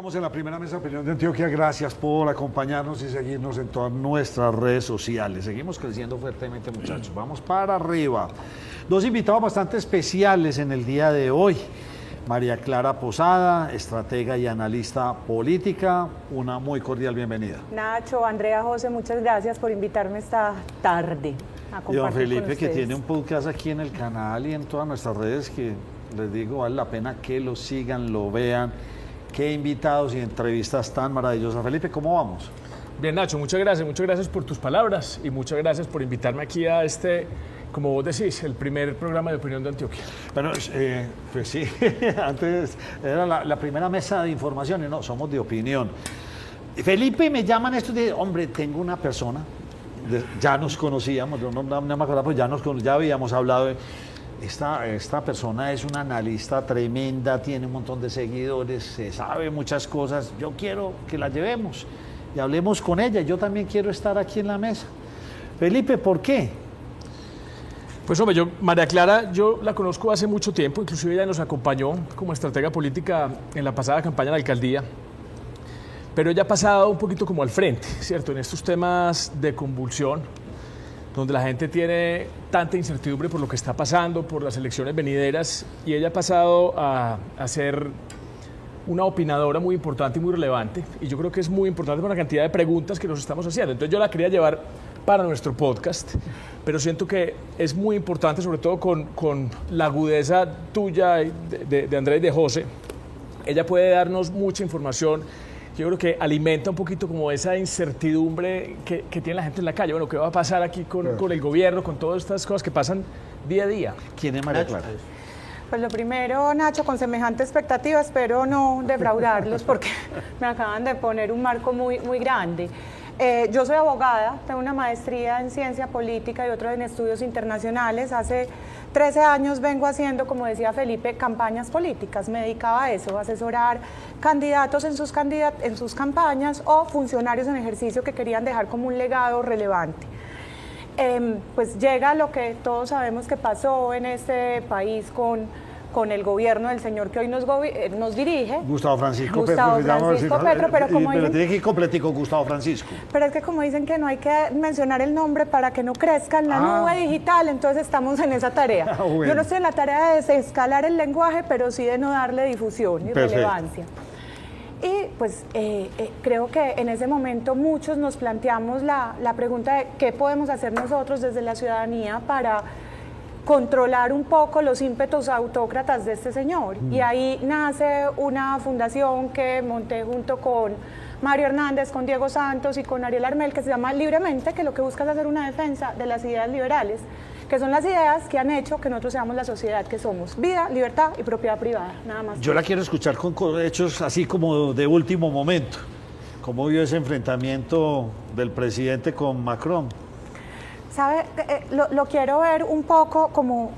Estamos en la primera mesa de opinión de Antioquia. Gracias por acompañarnos y seguirnos en todas nuestras redes sociales. Seguimos creciendo fuertemente, muchachos. Vamos para arriba. Dos invitados bastante especiales en el día de hoy. María Clara Posada, estratega y analista política. Una muy cordial bienvenida. Nacho, Andrea, José, muchas gracias por invitarme esta tarde a compartir y don Felipe, con que ustedes. tiene un podcast aquí en el canal y en todas nuestras redes que les digo, vale la pena que lo sigan, lo vean. Qué invitados y entrevistas tan maravillosas. Felipe, ¿cómo vamos? Bien, Nacho, muchas gracias por tus palabras y muchas gracias por invitarme aquí a este, como vos decís, el primer programa de opinión de Antioquia. Bueno, pues sí, antes era la primera mesa de información y no, somos de opinión. Felipe, me llaman estos días, hombre, tengo una persona, ya nos conocíamos, yo no me acuerdo, pues ya habíamos hablado de... Esta persona es una analista tremenda, tiene un montón de seguidores, se sabe muchas cosas. Yo quiero que la llevemos y hablemos con ella. Yo también quiero estar aquí en la mesa. Felipe, ¿por qué? Pues hombre, María Clara, yo la conozco hace mucho tiempo, inclusive ella nos acompañó como estratega política en la pasada campaña de la alcaldía, pero ella ha pasado un poquito como al frente, ¿cierto? En estos temas de convulsión, donde la gente tiene tanta incertidumbre por lo que está pasando, por las elecciones venideras, y ella ha pasado a ser una opinadora muy importante y muy relevante, y yo creo que es muy importante por la cantidad de preguntas que nos estamos haciendo. Entonces yo la quería llevar para nuestro podcast, pero siento que es muy importante, sobre todo con la agudeza tuya, de Andrés y de José. Ella puede darnos mucha información. Yo creo que alimenta un poquito como esa incertidumbre que tiene la gente en la calle. Bueno, ¿qué va a pasar aquí con el gobierno, con todas estas cosas que pasan día a día? ¿Quién es María Clara? Pues lo primero, Nacho, con semejante expectativa, espero no defraudarlos porque me acaban de poner un marco muy, muy grande. Yo soy abogada, tengo una maestría en ciencia política y otra en estudios internacionales. Hace 13 años vengo haciendo, como decía Felipe, campañas políticas. Me dedicaba a eso, a asesorar candidatos en sus campañas o funcionarios en ejercicio que querían dejar como un legado relevante. Pues llega lo que todos sabemos que pasó en este país con el gobierno del señor que hoy nos dirige. Gustavo Francisco Petro, pero como pero dicen, tiene que ir completico Gustavo Francisco. pero es que como dicen que no hay que mencionar el nombre para que no crezca en la nube digital, entonces estamos en esa tarea. Bueno. Yo no estoy en la tarea de desescalar el lenguaje, pero sí de no darle difusión y relevancia. Y pues creo que en ese momento muchos nos planteamos la pregunta de qué podemos hacer nosotros desde la ciudadanía para controlar un poco los ímpetus autócratas de este señor. Y ahí nace una fundación que monté junto con Mario Hernández, con Diego Santos y con Ariel Armel, que se llama Libremente, que lo que busca es hacer una defensa de las ideas liberales, que son las ideas que han hecho que nosotros seamos la sociedad que somos: vida, libertad y propiedad privada, nada más. Yo la quiero escuchar con hechos así como de último momento. ¿Cómo vio ese enfrentamiento del presidente con Macron? ¿Sabe? Lo quiero ver un poco como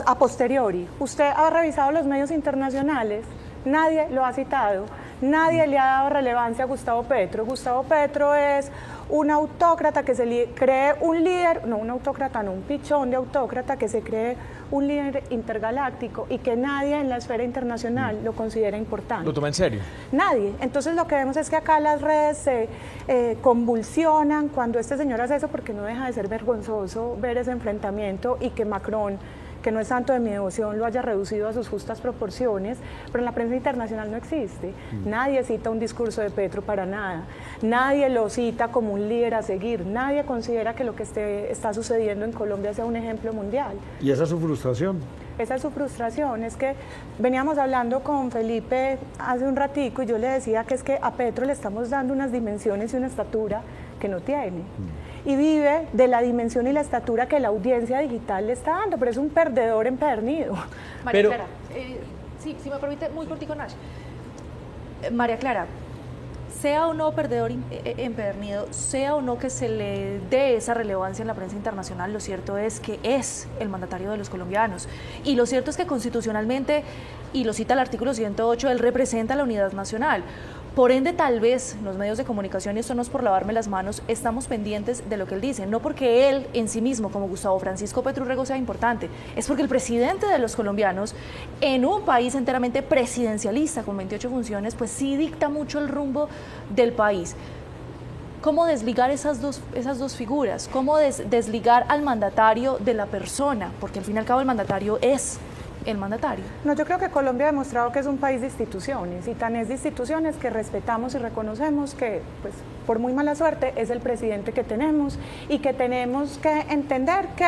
a posteriori. Usted ha revisado los medios internacionales, nadie lo ha citado, nadie le ha dado relevancia a Gustavo Petro. Gustavo Petro es un autócrata que se cree un líder, no un autócrata, no, un pichón de autócrata que se cree un líder intergaláctico y que nadie en la esfera internacional lo considera importante. ¿Lo toma en serio? Nadie. Entonces lo que vemos es que acá las redes se convulsionan cuando este señor hace eso, porque no deja de ser vergonzoso ver ese enfrentamiento y que Macron, que no es santo de mi devoción, lo haya reducido a sus justas proporciones, pero en la prensa internacional no existe. Nadie cita un discurso de Petro para nada, nadie lo cita como un líder a seguir, nadie considera que lo que está sucediendo en Colombia sea un ejemplo mundial. ¿Y esa es su frustración? Esa es su frustración. Es que veníamos hablando con Felipe hace un ratico y yo le decía que es que a Petro le estamos dando unas dimensiones y una estatura que no tiene. Y vive de la dimensión y la estatura que la audiencia digital le está dando, pero es un perdedor empedernido. María Clara, si me permite, muy cortico, Nash. María Clara, sea o no perdedor empedernido, sea o no que se le dé esa relevancia en la prensa internacional, lo cierto es que es el mandatario de los colombianos. Y lo cierto es que constitucionalmente, y lo cita el artículo 108, él representa la unidad nacional. Por ende, tal vez los medios de comunicación, y esto no es por lavarme las manos, estamos pendientes de lo que él dice, no porque él en sí mismo, como Gustavo Francisco Petro Urrego, sea importante, es porque el presidente de los colombianos, en un país enteramente presidencialista, con 28 funciones, pues sí dicta mucho el rumbo del país. ¿Cómo desligar esas dos figuras? ¿Cómo desligar al mandatario de la persona? Porque al fin y al cabo el mandatario es el mandatario. No, yo creo que Colombia ha demostrado que es un país de instituciones, y tan es de instituciones que respetamos y reconocemos que, pues, por muy mala suerte, es el presidente que tenemos, y que tenemos que entender que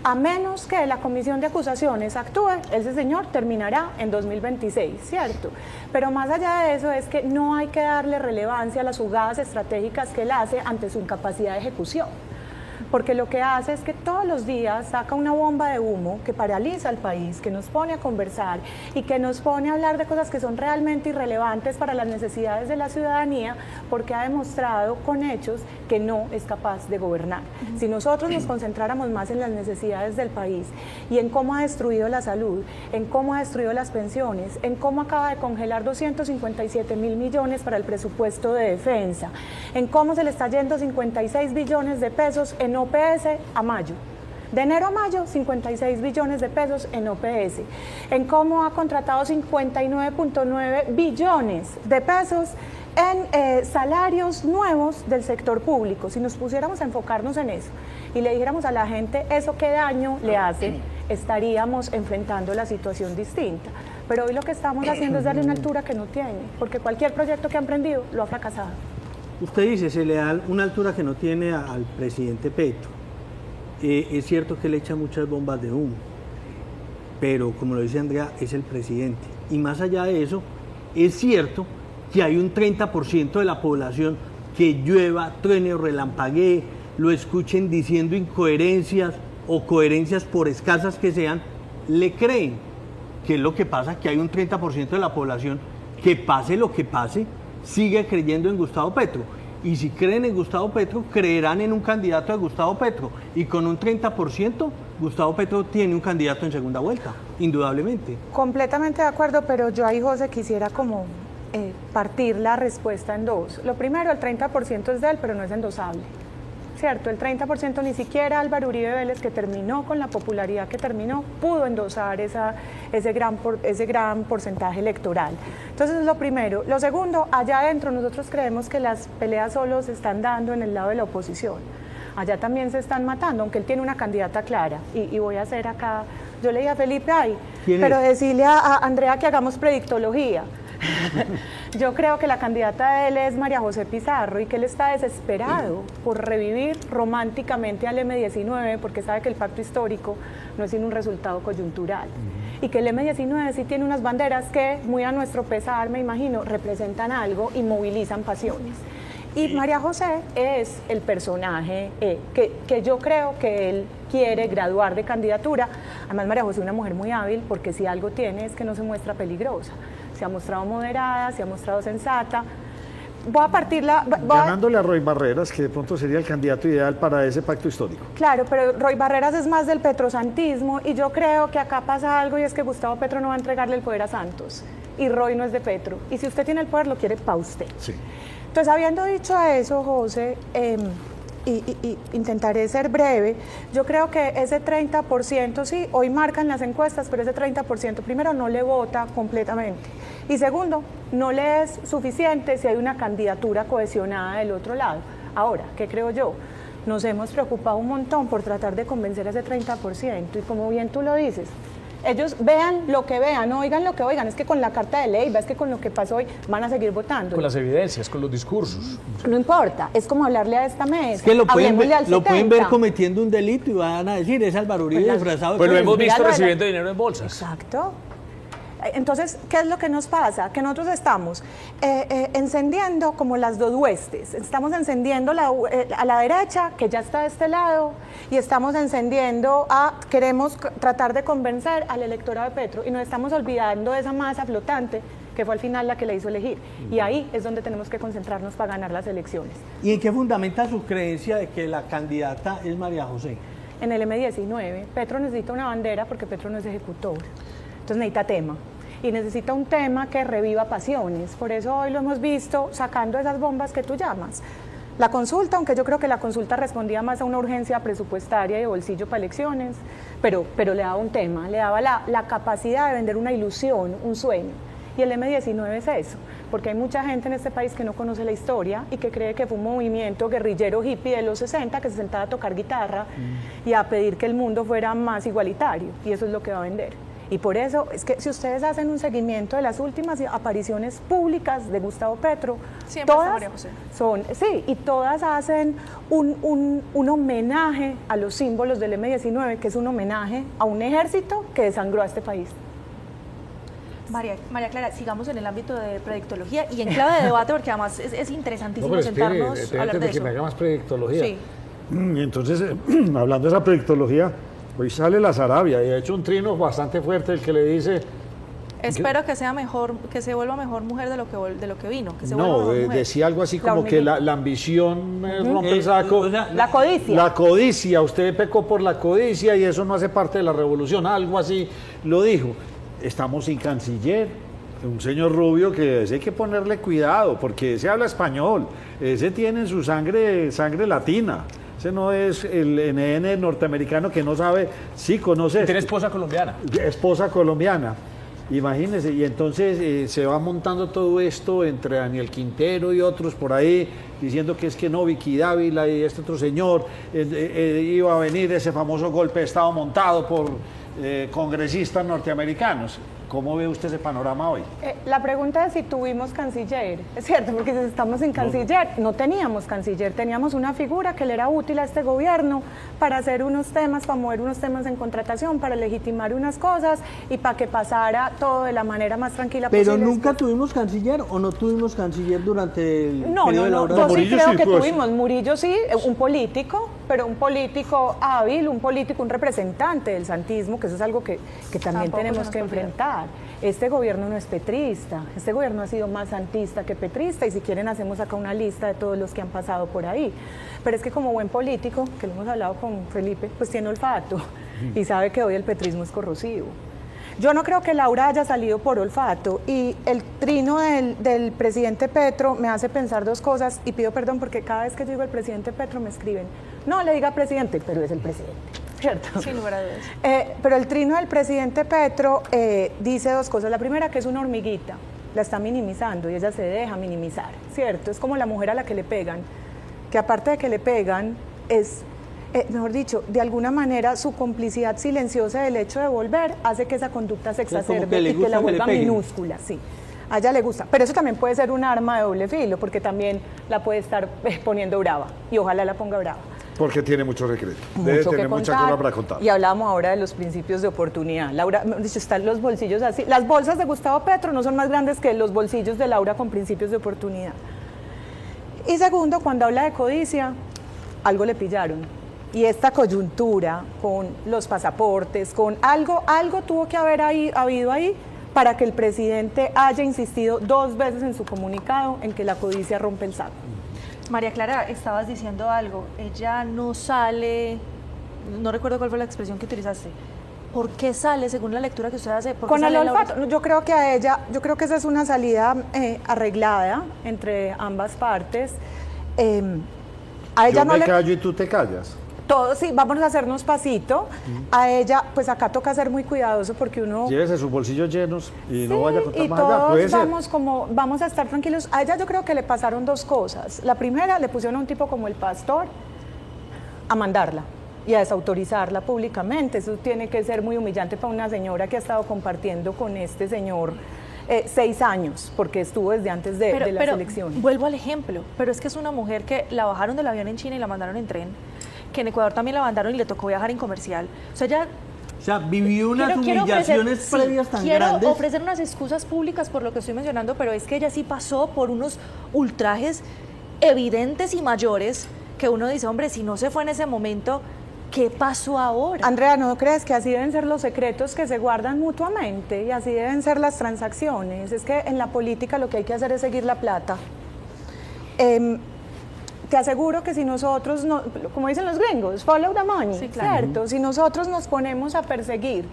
a menos que la comisión de acusaciones actúe, ese señor terminará en 2026, ¿cierto? Pero más allá de eso es que no hay que darle relevancia a las jugadas estratégicas que él hace ante su incapacidad de ejecución. Porque lo que hace es que todos los días saca una bomba de humo que paraliza al país, que nos pone a conversar y que nos pone a hablar de cosas que son realmente irrelevantes para las necesidades de la ciudadanía, porque ha demostrado con hechos que no es capaz de gobernar. Si nosotros nos concentráramos más en las necesidades del país y en cómo ha destruido la salud, en cómo ha destruido las pensiones, en cómo acaba de congelar 257.000 millones para el presupuesto de defensa, en cómo se le está yendo 56 billones de pesos en OPS a mayo. De enero a mayo, 56 billones de pesos en OPS. En cómo ha contratado 59.9 billones de pesos en salarios nuevos del sector público. Si nos pusiéramos a enfocarnos en eso y le dijéramos a la gente eso qué daño le hace, estaríamos enfrentando la situación distinta. Pero hoy lo que estamos haciendo es darle una altura que no tiene, porque cualquier proyecto que ha emprendido lo ha fracasado. Usted dice, se le da una altura que no tiene al presidente Petro. Es cierto que le echa muchas bombas de humo, pero como lo dice Andrea, es el presidente. Y más allá de eso, es cierto que hay un 30% de la población que llueva, truene o relampaguee, lo escuchen diciendo incoherencias o coherencias por escasas que sean, le creen. ¿Qué es lo que pasa? Que hay un 30% de la población que pase lo que pase, sigue creyendo en Gustavo Petro. Y si creen en Gustavo Petro, creerán en un candidato de Gustavo Petro. Y con un 30%, Gustavo Petro tiene un candidato en segunda vuelta, indudablemente. Completamente de acuerdo, pero yo ahí, José, quisiera como partir la respuesta en dos. Lo primero, el 30% es de él, pero no es endosable. Cierto, el 30% ni siquiera Álvaro Uribe Vélez, que terminó con la popularidad que terminó, pudo endosar ese gran porcentaje electoral. Entonces, es lo primero. Lo segundo, allá adentro nosotros creemos que las peleas solo se están dando en el lado de la oposición. Allá también se están matando, aunque él tiene una candidata clara. Y voy a hacer acá, yo le dije a Felipe, pero decirle a Andrea que hagamos predictología. Yo creo que la candidata de él es María José Pizarro, y que él está desesperado por revivir románticamente al M-19, porque sabe que el pacto histórico no es sino un resultado coyuntural, y que el M-19 sí tiene unas banderas que, muy a nuestro pesar, me imagino, representan algo y movilizan pasiones. Y María José es el personaje que yo creo que él quiere graduar de candidatura. Además, María José es una mujer muy hábil, porque si algo tiene es que no se muestra peligrosa. Se ha mostrado moderada, se ha mostrado sensata. Voy a partirla... Ganándole a Roy Barreras, que de pronto sería el candidato ideal para ese pacto histórico. Claro, pero Roy Barreras es más del petrosantismo, y yo creo que acá pasa algo, y es que Gustavo Petro no va a entregarle el poder a Santos, y Roy no es de Petro. Y si usted tiene el poder, lo quiere para usted. Sí. Entonces, habiendo dicho eso, José, y intentaré ser breve, yo creo que ese 30%, sí, hoy marcan las encuestas, pero ese 30% primero no le vota completamente, y segundo, no le es suficiente si hay una candidatura cohesionada del otro lado. Ahora, ¿qué creo yo? Nos hemos preocupado un montón por tratar de convencer a ese 30%, y como bien tú lo dices, ellos vean lo que vean, no oigan lo que oigan, es que con la carta de Leyva, es que con lo que pasó hoy van a seguir votando. Con las evidencias, con los discursos. No importa, es como hablarle a esta mesa. Es que lo pueden Hablemosle ver cometiendo un delito y van a decir, es Álvaro Uribe disfrazado. Pues lo hemos visto Míralo, recibiendo dinero en bolsas. Exacto. Entonces, ¿qué es lo que nos pasa? Que nosotros estamos encendiendo como las dos huestes. Estamos encendiendo a la derecha, que ya está de este lado, y estamos encendiendo queremos tratar de convencer al electorado de Petro, y nos estamos olvidando de esa masa flotante que fue al final la que le hizo elegir. Y ahí es donde tenemos que concentrarnos para ganar las elecciones. ¿Y en qué fundamenta su creencia de que la candidata es María José? En el M-19, Petro necesita una bandera porque Petro no es ejecutor. Entonces necesita tema. y necesita un tema que reviva pasiones. Por eso hoy lo hemos visto sacando esas bombas que tú llamas. La consulta, aunque yo creo que la consulta respondía más a una urgencia presupuestaria y de bolsillo para elecciones, pero le daba un tema, le daba la capacidad de vender una ilusión, un sueño. Y el M-19 es eso, porque hay mucha gente en este país que no conoce la historia y que cree que fue un movimiento guerrillero hippie de los 60 que se sentaba a tocar guitarra y a pedir que el mundo fuera más igualitario, y eso es lo que va a vender. Y por eso es que si ustedes hacen un seguimiento de las últimas apariciones públicas de Gustavo Petro, siempre todas María José. sí, y todas hacen un homenaje a los símbolos del M-19, que es un homenaje a un ejército que desangró a este país. María Clara, sigamos en el ámbito de predictología y en clave de debate, porque además es interesantísimo No, pero espere, sentarnos a hablar de que eso. me haga más predictología. Sí. Entonces, hablando de esa predictología, hoy sale la Sarabia y ha hecho un trino bastante fuerte el que le dice... Espero que sea mejor, que se vuelva mejor mujer de lo que vino. Que se vuelva No, mejor mujer. decía algo así La como que hormiga. la ambición rompe el saco. O sea, La codicia. La codicia, usted pecó por la codicia y eso no hace parte de la revolución, algo así lo dijo. Estamos sin canciller, un señor Rubio que ese hay que ponerle cuidado, porque ese habla español, ese tiene en su sangre latina, ese no es el NN norteamericano que no sabe, sí conoce, Tiene esposa colombiana. esposa colombiana. Imagínense, y entonces se va montando todo esto entre Daniel Quintero y otros por ahí, diciendo que es que no, Vicky Dávila y este otro señor, iba a venir ese famoso golpe de Estado montado por congresistas norteamericanos. ¿Cómo ve usted ese panorama hoy? La pregunta es si tuvimos canciller, es cierto, porque si estamos sin canciller, no teníamos canciller, teníamos una figura que le era útil a este gobierno para hacer unos temas, para mover unos temas en contratación, para legitimar unas cosas y para que pasara todo de la manera más tranquila pero posible. nunca tuvimos canciller o no tuvimos canciller durante el No, periodo de Laura. yo sí Murillo creo sí, que pues. tuvimos, Murillo sí, un político, pero un político hábil, un político, un representante del santismo, que eso es algo que también Tampoco tenemos se que nos olvida. enfrentar. Este gobierno no es petrista, este gobierno ha sido más santista que petrista, y si quieren hacemos acá una lista de todos los que han pasado por ahí. Pero es que como buen político, que lo hemos hablado con Felipe, pues tiene olfato y sabe que hoy el petrismo es corrosivo. Yo no creo que Laura haya salido por olfato, y el trino del presidente Petro me hace pensar dos cosas, y pido perdón porque cada vez que yo digo el presidente Petro me escriben, no le diga presidente, pero es el presidente, ¿cierto? Sin lugar a dudas. Pero el trino del presidente Petro dice dos cosas. La primera, que es una hormiguita, la está minimizando y ella se deja minimizar, ¿cierto? Es como la mujer a la que le pegan, que aparte de que le pegan, es... mejor dicho, de alguna manera su complicidad silenciosa del hecho de volver hace que esa conducta se sea, como exacerbe que le y que gusta la que le vuelva peguen. minúscula, sí. A ella le gusta, pero eso también puede ser un arma de doble filo, porque también la puede estar poniendo brava, y ojalá la ponga brava. Porque tiene mucho secreto, debe Mucho tener que mucha contar. cosa para contar. Y hablábamos ahora de los principios de oportunidad. Laura, mejor dicho, están los bolsillos así. Las bolsas de Gustavo Petro no son más grandes que los bolsillos de Laura con principios de oportunidad. Y segundo, cuando habla de codicia, algo le pillaron. Y esta coyuntura con los pasaportes, con algo tuvo que haber habido ahí para que el presidente haya insistido 2 veces en su comunicado en que la codicia rompe el saco. María Clara, estabas diciendo algo. Ella no sale, no recuerdo cuál fue la expresión que utilizaste. ¿Por qué sale, según la lectura que usted hace? ¿Por qué Con el sale Laura? olfato, yo creo que esa es una salida arreglada entre ambas partes. A ella Yo no me le... callo y tú te callas. Todos, sí, vamos a hacernos pasito. A ella, pues acá toca ser muy cuidadoso porque uno... Llévese sus bolsillos llenos y Sí, no vaya a contar y más allá. Puede todos ser. vamos a estar tranquilos. A ella yo creo que le pasaron 2 cosas. La primera, le pusieron a un tipo como el pastor a mandarla y a desautorizarla públicamente. Eso tiene que ser muy humillante para una señora que ha estado compartiendo con este señor 6 años, porque estuvo desde antes de las elecciones. Vuelvo al ejemplo, pero es que es una mujer que la bajaron del avión en China y la mandaron en tren, que en Ecuador también la mandaron y le tocó viajar en comercial. O sea, ella... O sea, vivió unas quiero humillaciones ofrecer- previas sí, tan quiero grandes. ofrecer unas excusas públicas por lo que estoy mencionando, pero es que ella sí pasó por unos ultrajes evidentes y mayores que uno dice, hombre, si no se fue en ese momento, ¿qué pasó ahora? Andrea, ¿no crees que así deben ser los secretos que se guardan mutuamente y así deben ser las transacciones? Es que en la política lo que hay que hacer es seguir la plata. Te aseguro que si nosotros, como dicen los gringos, follow the money, Sí, claro. ¿cierto? Si nosotros nos ponemos a perseguir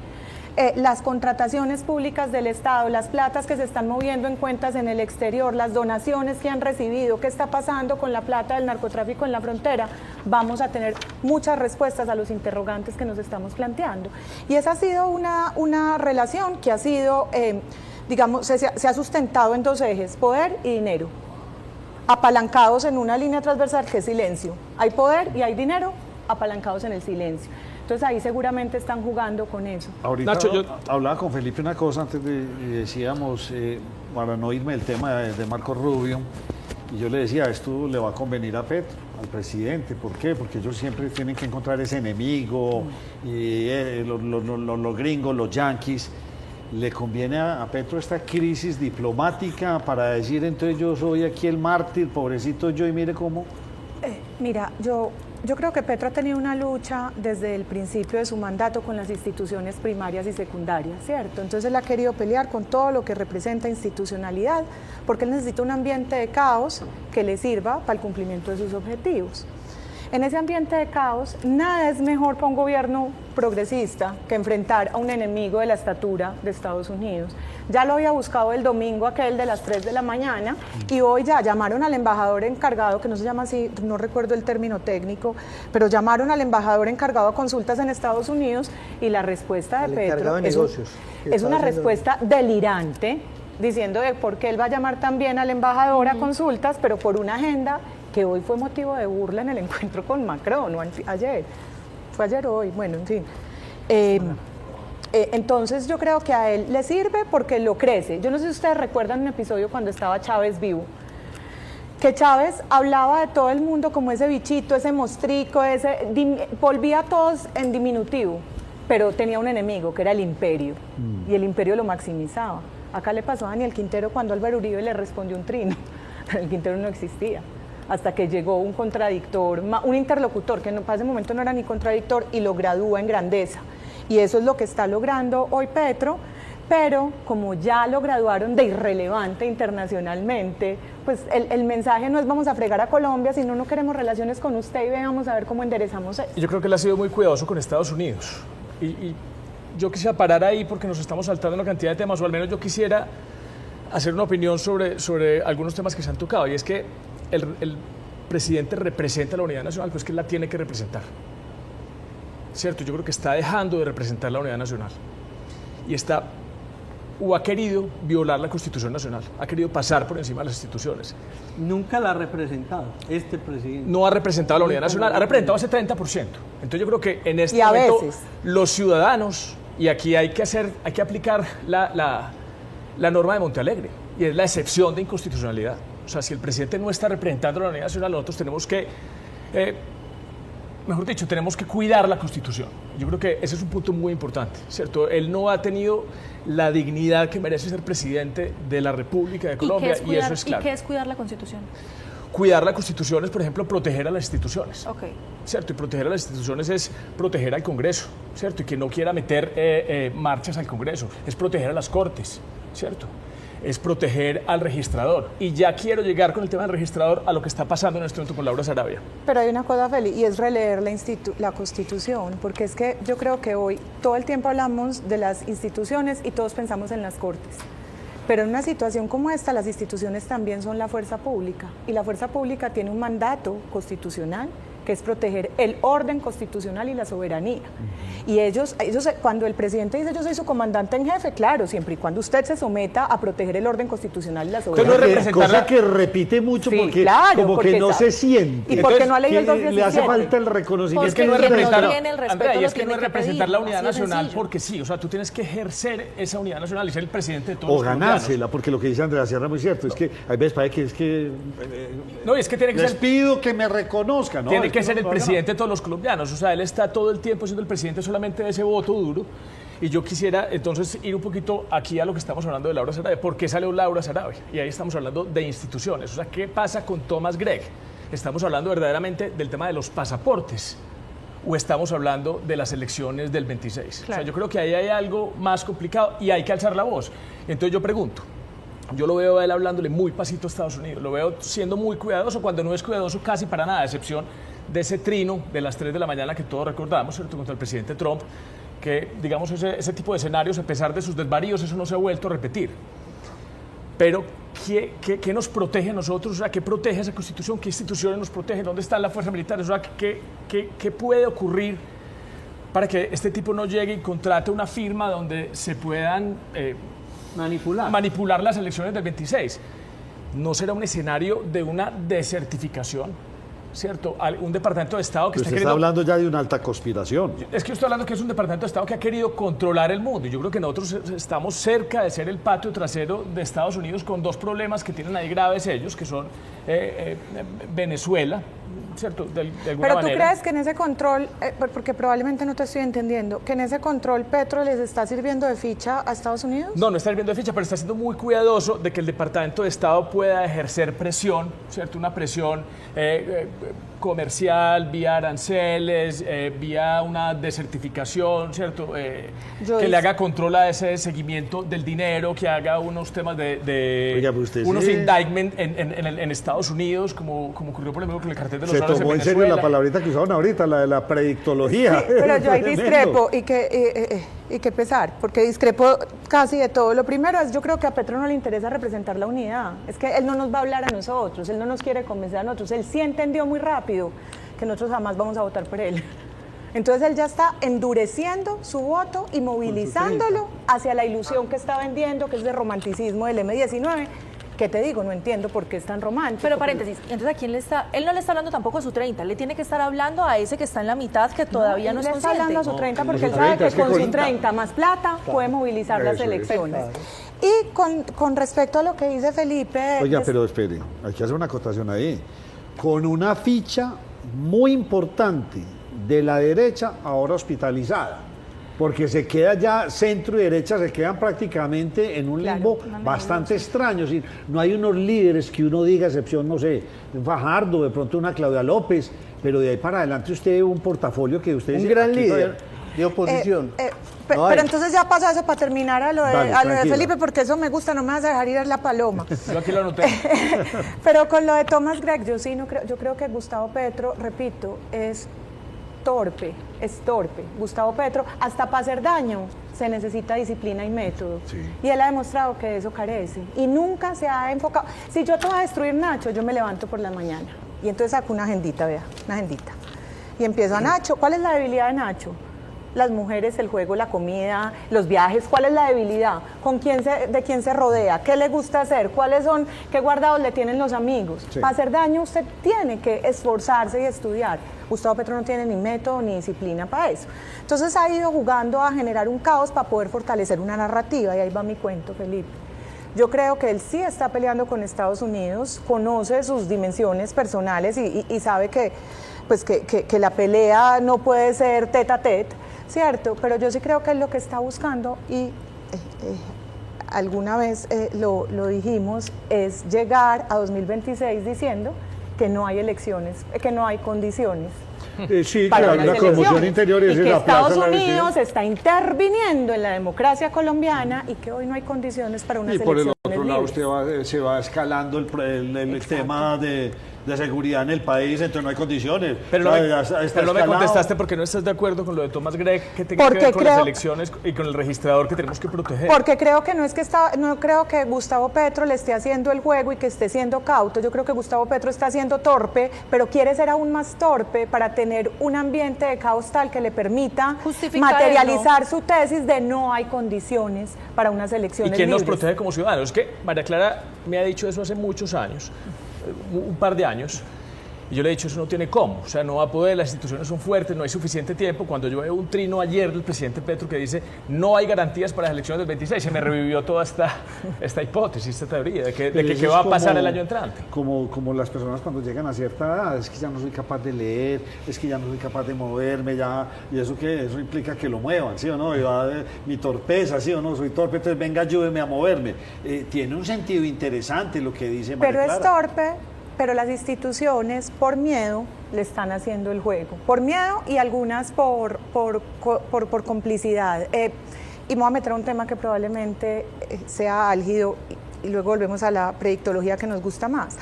las contrataciones públicas del Estado, las platas que se están moviendo en cuentas en el exterior, las donaciones que han recibido, qué está pasando con la plata del narcotráfico en la frontera, vamos a tener muchas respuestas a los interrogantes que nos estamos planteando. Y esa ha sido una relación que ha sido, digamos, se ha sustentado en dos ejes, poder y dinero, apalancados en una línea transversal que es silencio. Hay poder y hay dinero apalancados en el silencio. Entonces ahí seguramente están jugando con eso. Ahorita Nacho, yo hablaba con Felipe una cosa antes y decíamos, para no irme del tema de Marco Rubio, y yo le decía, esto le va a convenir a Petro, al presidente. ¿Por qué? Porque ellos siempre tienen que encontrar ese enemigo, y los gringos, los yanquis. ¿Le conviene a Petro esta crisis diplomática para decir, entonces yo soy aquí el mártir, pobrecito yo, y mire cómo? Mira, yo creo que Petro ha tenido una lucha desde el principio de su mandato con las instituciones primarias y secundarias, ¿cierto? Entonces él ha querido pelear con todo lo que representa institucionalidad, porque él necesita un ambiente de caos que le sirva para el cumplimiento de sus objetivos. En ese ambiente de caos, nada es mejor para un gobierno progresista que enfrentar a un enemigo de la estatura de Estados Unidos. Ya lo había buscado el domingo aquel de las 3 de la mañana y hoy ya llamaron al embajador encargado, que no se llama así, no recuerdo el término técnico, pero llamaron al embajador encargado a consultas en Estados Unidos y la respuesta de Petro es una respuesta delirante, diciendo de por qué él va a llamar también al embajador a consultas, pero por una agenda que hoy fue motivo de burla en el encuentro con Macron, o ayer, fue ayer o hoy, bueno, en fin. Entonces yo creo que a él le sirve porque lo crece. Yo no sé si ustedes recuerdan un episodio cuando estaba Chávez vivo, que Chávez hablaba de todo el mundo como ese bichito, ese mostrico, volvía a todos en diminutivo, pero tenía un enemigo que era el imperio, y el imperio lo maximizaba. Acá le pasó a Daniel Quintero cuando Álvaro Uribe le respondió un trino, el Quintero no existía, hasta que llegó un contradictor, un interlocutor, que para ese momento no era ni contradictor, y lo gradúa en grandeza. Y eso es lo que está logrando hoy Petro, pero como ya lo graduaron de irrelevante internacionalmente, pues el mensaje no es vamos a fregar a Colombia, sino no queremos relaciones con usted y veamos a ver cómo enderezamos eso. Yo creo que él ha sido muy cuidadoso con Estados Unidos. Y yo quisiera parar ahí porque nos estamos saltando una cantidad de temas, o al menos yo quisiera hacer una opinión sobre algunos temas que se han tocado, y es que el presidente representa la unidad nacional, pues que él la tiene que representar. ¿Cierto? Yo creo que está dejando de representar la unidad nacional. Y está, o ha querido violar la Constitución Nacional, ha querido pasar por encima de las instituciones. Nunca la ha representado este presidente. No ha representado la unidad nacional, ha representado ese 30%. Entonces yo creo que en este momento los ciudadanos, y aquí hay que aplicar la norma de Montealegre, y es la excepción de inconstitucionalidad. O sea, si el presidente no está representando la unidad nacional, nosotros tenemos que, mejor dicho, tenemos que cuidar la Constitución. Yo creo que ese es un punto muy importante, ¿cierto? Él no ha tenido la dignidad que merece ser presidente de la República de Colombia, y eso es claro. ¿Y qué es cuidar la Constitución? Cuidar la Constitución es, por ejemplo, proteger a las instituciones. Ok. ¿Cierto? Y proteger a las instituciones es proteger al Congreso, ¿cierto? Y que no quiera meter marchas al Congreso. Es proteger a las Cortes, ¿cierto? Es proteger al registrador. Y ya quiero llegar con el tema del registrador a lo que está pasando en este momento con Laura Sarabia. Pero hay una cosa, Feli, y es releer la Constitución, porque es que yo creo que hoy todo el tiempo hablamos de las instituciones y todos pensamos en las Cortes. Pero en una situación como esta, las instituciones también son la fuerza pública, y la fuerza pública tiene un mandato constitucional que es proteger el orden constitucional y la soberanía. Y ellos, cuando el presidente dice yo soy su comandante en jefe, claro, siempre y cuando usted se someta a proteger el orden constitucional y la soberanía. Cosa que repite mucho, Sí, porque claro, como porque que no sabe. se siente. Y porque no ha leído el Que 217. le hace falta el reconocimiento. Es que no es Porque representar, también el respeto Andrea, y lo es que no tiene es que representar pedir, la unidad así de nacional sencillo. porque sí, o sea, tú tienes que ejercer esa unidad nacional y ser el presidente de todos O los colombianos. ganársela, porque lo que dice Andrea Sierra es muy cierto. Es que hay veces parece que es que No, y es que tiene que les ser pido que me reconozcan. ¿no? Tiene Es que ser no el lo presidente de todos los colombianos. O sea, él está todo el tiempo siendo el presidente solamente de ese voto duro. Y yo quisiera entonces ir un poquito aquí a lo que estamos hablando de Laura Sarabia. ¿Por qué salió Laura Sarabia? Y ahí estamos hablando de instituciones. O sea, ¿qué pasa con Thomas Gregg? ¿Estamos hablando verdaderamente del tema de los pasaportes? ¿O estamos hablando de las elecciones del 26? Claro. O sea, yo creo que ahí hay algo más complicado y hay que alzar la voz. Entonces yo pregunto, yo lo veo a él hablándole muy pasito a Estados Unidos, lo veo siendo muy cuidadoso cuando no es cuidadoso casi para nada, a excepción de ese trino de las 3 de la mañana que todos recordamos, ¿cierto?, contra el presidente Trump, que, digamos, ese tipo de escenarios, a pesar de sus desvaríos, eso no se ha vuelto a repetir. Pero, ¿qué nos protege a nosotros? O sea, ¿qué protege esa Constitución? ¿Qué instituciones nos protegen? ¿Dónde está la fuerza militar? O sea, ¿qué puede ocurrir para que este tipo no llegue y contrate una firma donde se puedan manipular las elecciones del 26? ¿No será un escenario de una desertificación? ¿Cierto? Un departamento de Estado que Usted está hablando ya de una alta conspiración. Es que yo estoy hablando que es un departamento de Estado que ha querido controlar el mundo. Y yo creo que nosotros estamos cerca de ser el patio trasero de Estados Unidos con dos problemas que tienen ahí graves ellos, que son Venezuela, ¿cierto? De alguna Pero manera. tú crees que en ese control, porque probablemente no te estoy entendiendo, que en ese control Petro les está sirviendo de ficha a Estados Unidos? No está sirviendo de ficha, pero está siendo muy cuidadoso de que el Departamento de Estado pueda ejercer presión, ¿cierto? Una presión comercial, vía aranceles, vía una desertificación, ¿cierto? Que le haga control a ese seguimiento del dinero, que haga unos temas Oiga, pues usted unos sí. indictment en Estados Unidos, como ocurrió por ejemplo con el cartel de los Se soles tomó en serio Venezuela. la palabrita que usaron ahorita, la de la predictología. Pero yo ahí Tremendo. discrepo y qué pesar, porque discrepo casi de todo. Lo primero es, yo creo que a Petro no le interesa representar la unidad. Es que él no nos va a hablar a nosotros, él no nos quiere convencer a nosotros. Él sí entendió muy rápido que nosotros jamás vamos a votar por él. Entonces él ya está endureciendo su voto y movilizándolo hacia la ilusión que está vendiendo, que es de romanticismo del M19. ¿Qué te digo? No entiendo por qué es tan romántico. Pero paréntesis, entonces ¿a quién le está? Él no le está hablando tampoco a su 30, le tiene que estar hablando a ese que está en la mitad, que todavía no es le está consciente. hablando a su 30 porque su él sabe 30, que es que con su con- 30 más plata puede movilizar las Eso es. elecciones. Y con respecto a lo que dice Felipe... Oiga, pero espere, hay que hacer una acotación ahí. Con una ficha muy importante de la derecha ahora hospitalizada, porque se queda ya, centro y derecha se quedan prácticamente en un Claro, limbo una bastante extraño. Es decir, no hay unos líderes que uno diga, excepción, no sé, un Fajardo, de pronto una Claudia López, pero de ahí para adelante usted ve un portafolio que usted Un dice, gran aquí líder todavía- de oposición. No hay. Pero entonces ya pasa eso para terminar a lo de, Dale, a lo de tranquila. Felipe, porque eso me gusta, no me vas a dejar ir a la paloma. Yo aquí lo anoté. Pero con lo de Thomas Gregg, yo sí no creo, yo creo que Gustavo Petro, repito, es torpe. Gustavo Petro, hasta para hacer daño se necesita disciplina y método. Sí. Y él ha demostrado que de eso carece. Y nunca se ha enfocado. Si yo te voy a destruir, Nacho, yo me levanto por la mañana. Y entonces saco una agendita, vea, una agendita. Y empiezo a Nacho. ¿Cuál es la debilidad de Nacho? Las mujeres, el juego, la comida, los viajes. ¿Cuál es la debilidad? ¿De quién se rodea? ¿Qué le gusta hacer? ¿Cuáles son? ¿Qué guardados le tienen los amigos? Sí. Para hacer daño usted tiene que esforzarse y estudiar. Gustavo Petro no tiene ni método ni disciplina para eso. Entonces ha ido jugando a generar un caos para poder fortalecer una narrativa. Y ahí va mi cuento, Felipe. Yo creo que él sí está peleando con Estados Unidos, conoce sus dimensiones personales y sabe que, pues que la pelea no puede ser tete a tete, ¿cierto? Pero yo sí creo que es lo que está buscando y alguna vez lo dijimos, es llegar a 2026 diciendo que no hay elecciones, que no hay condiciones. Sí, Para claro, unas la conmoción elecciones. interior es y que la plaza Estados de la Unidos elección. está interviniendo en la democracia colombiana y que hoy no hay condiciones para unas Y por el elecciones otro lado libres. usted se va escalando el Exacto. tema de seguridad en el país, entonces no hay condiciones. Pero no, O sea, me, ya está pero no me escalado. contestaste porque no estás de acuerdo con lo de Thomas Gregg, que tenga Porque que ver con las creo- elecciones y con el registrador que tenemos que proteger. Porque creo que no creo que Gustavo Petro le esté haciendo el juego y que esté siendo cauto. Yo creo que Gustavo Petro está siendo torpe, pero quiere ser aún más torpe para tener un ambiente de caos tal que le permita Justificar materializar su tesis de no hay condiciones para unas ¿Y elecciones quién nos libres. protege como ciudadanos? Es que María Clara me ha dicho eso hace muchos años, un par de años, y yo le he dicho, eso no tiene cómo, o sea, no va a poder, las instituciones son fuertes, no hay suficiente tiempo. Cuando yo veo un trino ayer del presidente Petro que dice, no hay garantías para las elecciones del 26, se me revivió toda esta hipótesis, esta teoría de que Pero eso qué es va a pasar como- el año entrante. Como las personas cuando llegan a cierta edad, es que ya no soy capaz de leer, es que ya no soy capaz de moverme, ya, y eso implica que lo muevan, ¿sí o no? Y va mi torpeza, ¿sí o no? Soy torpe, entonces venga, ayúdeme a moverme. Tiene un sentido interesante lo que dice María Pero es Clara. torpe, pero las instituciones por miedo le están haciendo el juego. Por miedo y algunas por complicidad. Y me voy a meter a un tema que probablemente sea álgido y luego volvemos a la predictología que nos gusta más.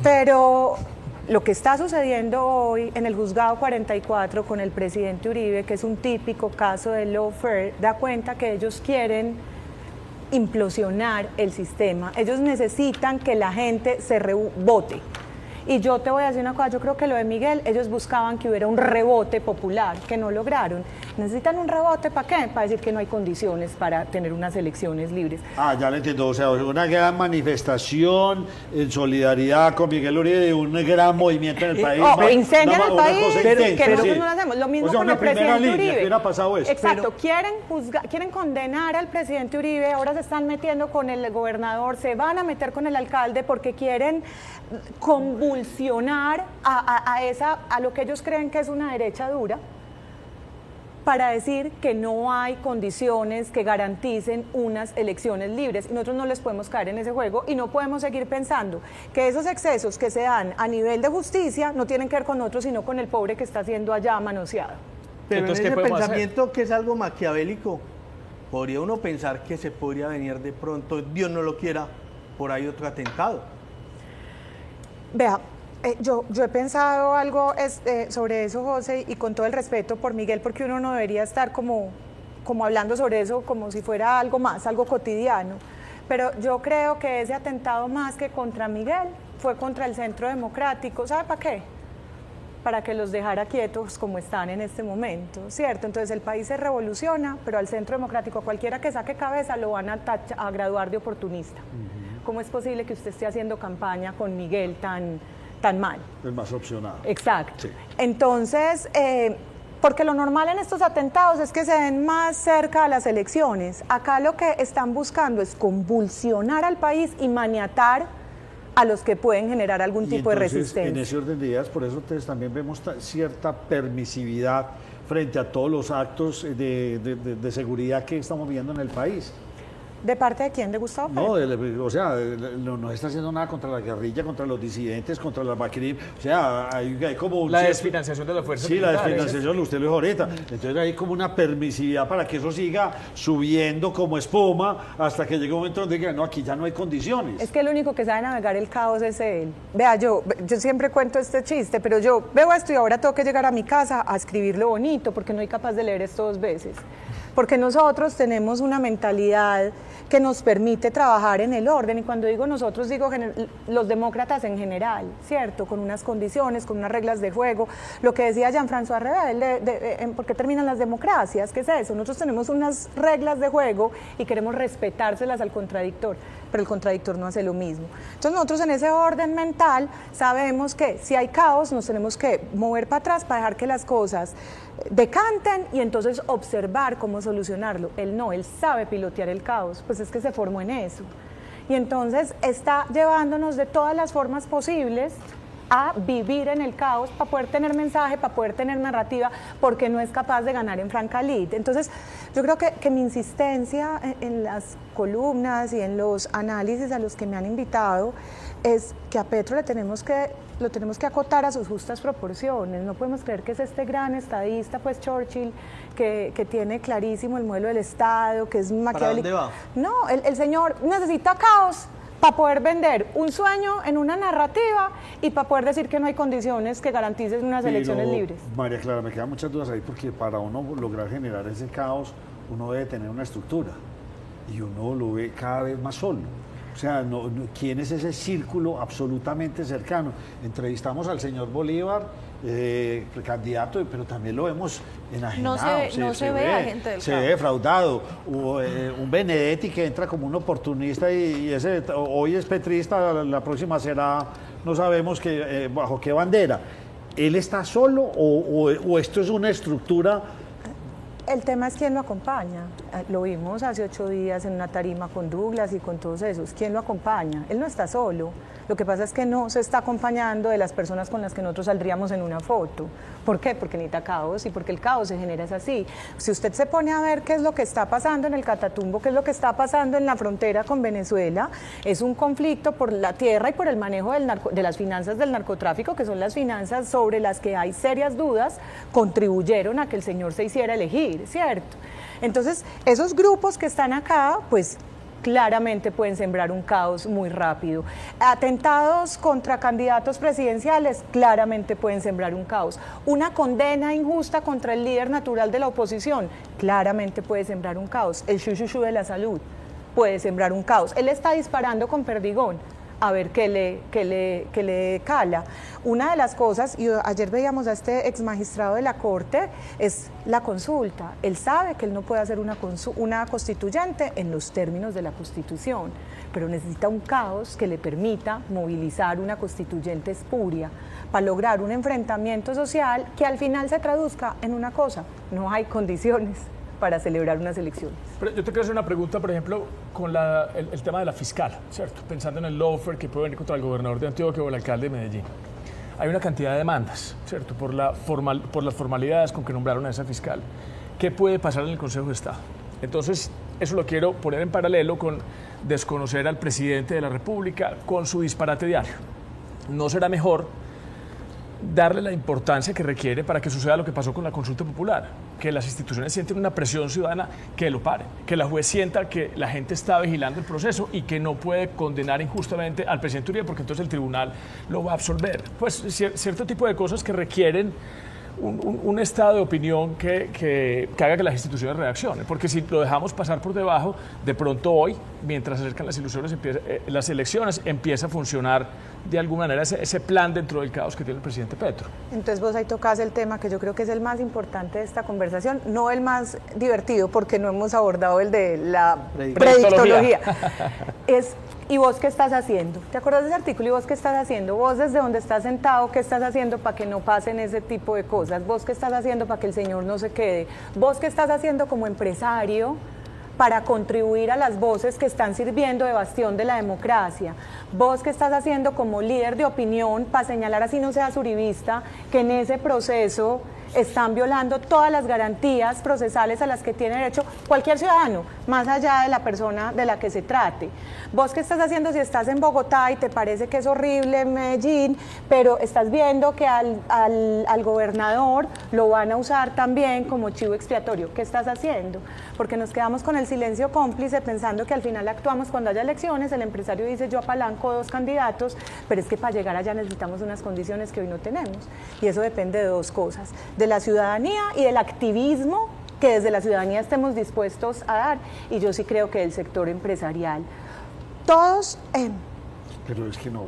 Pero Lo que está sucediendo hoy en el juzgado 44 con el presidente Uribe, que es un típico caso de lawfare, da cuenta que ellos quieren implosionar el sistema. Ellos necesitan que la gente se rebote. Y yo te voy a decir una cosa, yo creo que lo de Miguel, ellos buscaban que hubiera un rebote popular, que no lograron. ¿Necesitan un rebote para qué? Para decir que no hay condiciones para tener unas elecciones libres. Ah, ya lo entiendo. O sea, una gran manifestación en solidaridad con Miguel Uribe, un gran movimiento en el país. Incendian el país, que nosotros sí. no lo hacemos. Lo mismo O sea, con una el primera presidente línea, Uribe. que hubiera pasado eso. Exacto, quieren condenar al presidente Uribe, ahora se están metiendo con el gobernador, se van a meter con el alcalde porque quieren convulsionar a lo que ellos creen que es una derecha dura, para decir que no hay condiciones que garanticen unas elecciones libres. Y nosotros no les podemos caer en ese juego y no podemos seguir pensando que esos excesos que se dan a nivel de justicia no tienen que ver con otros, sino con el pobre que está siendo allá manoseado. Pero Entonces, en ¿qué ese podemos pensamiento que es algo maquiavélico, podría uno pensar que se podría venir de pronto, Dios no lo quiera, por ahí otro atentado. Vea, yo he pensado algo sobre eso, José, y con todo el respeto por Miguel, porque uno no debería estar como hablando sobre eso como si fuera algo más, algo cotidiano. Pero yo creo que ese atentado, más que contra Miguel, fue contra el Centro Democrático. ¿Sabe para qué? Para que los dejara quietos como están en este momento, ¿cierto? Entonces el país se revoluciona, pero al Centro Democrático, a cualquiera que saque cabeza, lo van a graduar de oportunista. ¿Cómo es posible que usted esté haciendo campaña con Miguel tan mal? Es más opcionado. Exacto. Sí. Entonces, porque lo normal en estos atentados es que se den más cerca a las elecciones. Acá lo que están buscando es convulsionar al país y maniatar a los que pueden generar algún tipo de resistencia. En ese orden de ideas, por eso entonces también vemos cierta permisividad frente a todos los actos de seguridad que estamos viendo en el país. ¿De parte de quién? ¿De Gustavo Petro? No, o sea, no está haciendo nada contra la guerrilla, contra los disidentes, contra la Baquerim. O sea, hay como un... La desfinanciación de las fuerzas Sí, la militares. desfinanciación, usted lo dijo ahorita. Entonces hay como una permisividad para que eso siga subiendo como espuma hasta que llegue un momento donde digan, no, aquí ya no hay condiciones. Es que el único que sabe navegar el caos es él. Vea, yo siempre cuento este chiste, pero yo veo esto y ahora tengo que llegar a mi casa a escribirlo bonito porque no soy capaz de leer esto 2 veces. Porque nosotros tenemos una mentalidad que nos permite trabajar en el orden, y cuando digo nosotros digo los demócratas en general, ¿cierto? Con unas condiciones, con unas reglas de juego. Lo que decía Jean-François Revel, ¿por qué terminan las democracias? ¿Qué es eso? Nosotros tenemos unas reglas de juego y queremos respetárselas al contradictor, pero el contradictor no hace lo mismo. Entonces nosotros en ese orden mental sabemos que si hay caos nos tenemos que mover para atrás para dejar que las cosas decanten y entonces observar cómo solucionarlo. Él no, él sabe pilotear el caos, pues es que se formó en eso. Y entonces está llevándonos de todas las formas posibles a vivir en el caos para poder tener mensaje, para poder tener narrativa, porque no es capaz de ganar en franca lid. Entonces, yo creo que mi insistencia en las columnas y en los análisis a los que me han invitado es que a Petro lo tenemos que acotar a sus justas proporciones. No podemos creer que es este gran estadista, pues Churchill, que tiene clarísimo el modelo del Estado, que es maquiavélico. ¿Para dónde va? No, el señor necesita caos para poder vender un sueño en una narrativa y para poder decir que no hay condiciones que garanticen unas elecciones libres. María Clara, me quedan muchas dudas ahí porque para uno lograr generar ese caos, uno debe tener una estructura y uno lo ve cada vez más solo. O sea, ¿quién es ese círculo absolutamente cercano? Entrevistamos al señor Bolívar, candidato, pero también lo vemos enajenado. No se ve a gente del Se campo. ve defraudado. Un Benedetti que entra como un oportunista y ese hoy es petrista, la próxima será, no sabemos bajo qué bandera. ¿Él está solo o esto es una estructura? El tema es quién lo acompaña. Lo vimos hace 8 días en una tarima con Douglas y con todos esos. ¿Quién lo acompaña? Él no está solo. Lo que pasa es que no se está acompañando de las personas con las que nosotros saldríamos en una foto. ¿Por qué? Porque necesita caos y porque el caos se genera así. Si usted se pone a ver qué es lo que está pasando en el Catatumbo, qué es lo que está pasando en la frontera con Venezuela, es un conflicto por la tierra y por el manejo de las finanzas del narcotráfico, que son las finanzas sobre las que hay serias dudas, contribuyeron a que el señor se hiciera elegir, ¿cierto? Entonces, esos grupos que están acá, pues claramente pueden sembrar un caos muy rápido. Atentados contra candidatos presidenciales claramente pueden sembrar un caos. Una condena injusta contra el líder natural de la oposición claramente puede sembrar un caos. El shushu de la salud puede sembrar un caos. Él está disparando con perdigón a ver qué le cala. Una de las cosas, y ayer veíamos a este ex magistrado de la Corte, es la consulta. Él sabe que él no puede hacer una constituyente en los términos de la Constitución, pero necesita un caos que le permita movilizar una constituyente espuria para lograr un enfrentamiento social que al final se traduzca en una cosa: no hay condiciones para celebrar unas elecciones. Pero yo te quiero hacer una pregunta, por ejemplo, con el tema de la fiscal, ¿cierto? Pensando en el lawfare que puede venir contra el gobernador de Antioquia o el alcalde de Medellín. Hay una cantidad de demandas, ¿cierto? Por las formalidades con que nombraron a esa fiscal. ¿Qué puede pasar en el Consejo de Estado? Entonces, eso lo quiero poner en paralelo con desconocer al presidente de la República con su disparate diario. ¿No será mejor darle la importancia que requiere para que suceda lo que pasó con la consulta popular? Que las instituciones sienten una presión ciudadana que lo paren, que la juez sienta que la gente está vigilando el proceso y que no puede condenar injustamente al presidente Uribe porque entonces el tribunal lo va a absolver. Pues cierto tipo de cosas que requieren un estado de opinión que haga que las instituciones reaccionen, porque si lo dejamos pasar por debajo, de pronto hoy, mientras se acercan las elecciones, empieza a funcionar de alguna manera ese plan dentro del caos que tiene el presidente Petro. Entonces vos ahí tocás el tema que yo creo que es el más importante de esta conversación, no el más divertido, porque no hemos abordado el de la predictología. ¿Y vos qué estás haciendo? ¿Te acuerdas de ese artículo? ¿Y vos qué estás haciendo? Vos desde donde estás sentado, ¿qué estás haciendo para que no pasen ese tipo de cosas? ¿Vos qué estás haciendo para que el señor no se quede? ¿Vos qué estás haciendo como empresario para contribuir a las voces que están sirviendo de bastión de la democracia? ¿Vos qué estás haciendo como líder de opinión para señalar, así no seas uribista, que en ese proceso están violando todas las garantías procesales a las que tiene derecho cualquier ciudadano, más allá de la persona de la que se trate? ¿Vos qué estás haciendo si estás en Bogotá y te parece que es horrible Medellín, pero estás viendo que al gobernador lo van a usar también como chivo expiatorio? ¿Qué estás haciendo? Porque nos quedamos con el silencio cómplice pensando que al final actuamos cuando haya elecciones. El empresario dice: yo apalanco 2 candidatos, pero es que para llegar allá necesitamos unas condiciones que hoy no tenemos, y eso depende de 2 cosas: de la ciudadanía y del activismo que desde la ciudadanía estemos dispuestos a dar. Y yo sí creo que el sector empresarial, todos... Pero es que no,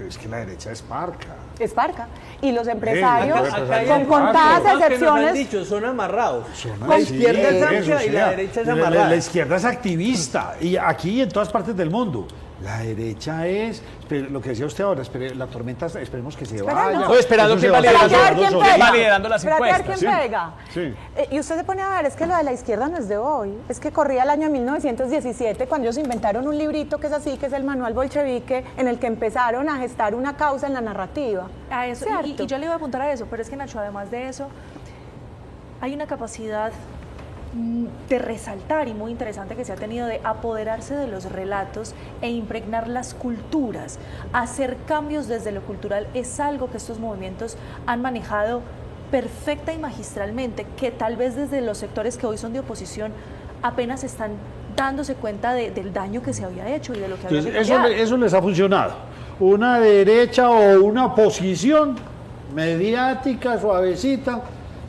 es que la derecha es parca. Es parca. Y los empresarios, Acá hay con contadas que nos han excepciones... dicho, son amarrados. La izquierda es amplia y la derecha es amarrada. La izquierda es activista, y aquí y en todas partes del mundo. La derecha es, lo que decía usted ahora, la tormenta, esperemos que se vaya. no. No, esperando Eso que se va a valide quedar quién sordo, pega. solito. validando las Espérate a ver encuestas. quién Sí. pega. Sí. Y usted se pone a ver, es que lo de la izquierda no es de hoy, es que corría el año 1917 cuando ellos inventaron un librito que es así, que es el manual bolchevique, en el que empezaron a gestar una causa en la narrativa. A eso, ¿Cierto? y yo le iba a apuntar a eso, pero es que Nacho, además de eso, hay una capacidad de resaltar y muy interesante que se ha tenido de apoderarse de los relatos e impregnar las culturas. Hacer cambios desde lo cultural es algo que estos movimientos han manejado perfecta y magistralmente, que tal vez desde los sectores que hoy son de oposición apenas están dándose cuenta del daño que se había hecho y de lo que había Entonces, que cambiar. eso les ha funcionado. Una derecha o una oposición mediática, suavecita,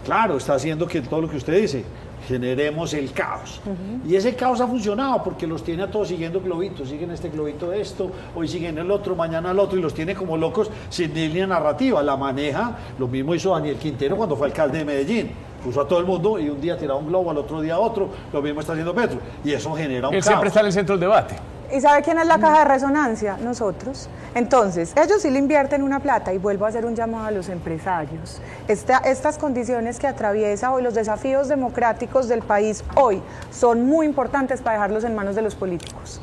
claro, está haciendo que todo lo que usted dice, generemos el caos. Y ese caos ha funcionado porque los tiene a todos siguiendo globitos, siguen este globito de esto, hoy siguen el otro, mañana el otro, y los tiene como locos sin línea narrativa. La maneja, lo mismo hizo Daniel Quintero cuando fue alcalde de Medellín. Puso a todo el mundo y un día tiraba un globo, al otro día otro, lo mismo está haciendo Petro. Y eso genera un Él caos. siempre está en el centro del debate. ¿Y sabe quién es la caja de resonancia? Nosotros. Entonces, ellos sí le invierten una plata, y vuelvo a hacer un llamado a los empresarios. Estas condiciones que atraviesa hoy, los desafíos democráticos del país hoy, son muy importantes para dejarlos en manos de los políticos,